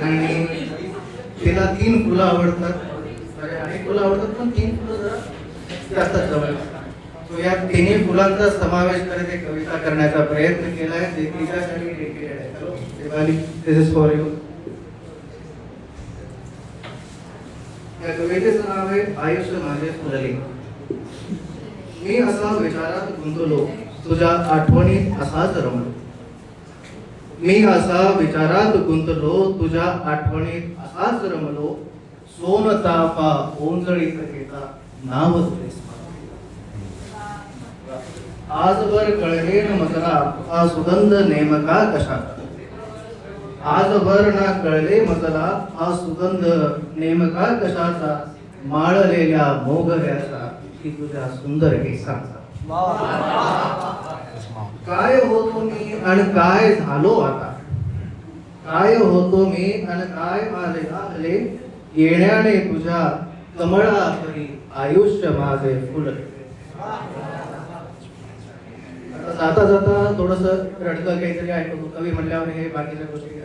आणि तिला 3 फुलं आवडतात. अनेक फुलं आवडतात पण 3 फुलं जरा जास्त जवळ. तो या तिन्ही फुलांचा समावेश करत एक कविता करण्याचा प्रयत्न केला आहे. ते तिच्यासाठी डेडिकेटेड आहे. Hello Deepali, this is for you. या कवितेचं नाव आहे आयुष्य माझे फुलले. मी असा विचारात गुंतलो, तुझ्या आठवणीत असाच रमलो. मी असा विचारात गुंतलो, तुझ्या आठवणीत असाच रमलो. सोन चाफा ओंजळीत घेता नाव तुझे. आजवर कळले न मला हा सुगंध नेमका कशाचा. आजवर ना कळले मला हा सुगंध नेमका कशाचा. माळलेल्या मोगऱ्याचा की तुझ्या सुंदर केसांचा. काय होतो मी आणि काय झालो आता. काय होतो मी आणि काय झाले. येण्याने तुझ्या कमळापरी आयुष्य माझे फुलले. जाता जाता थोडस रडकं काहीतरी ऐकतो. कवी म्हटल्यावर हे बाकीच्या गोष्टी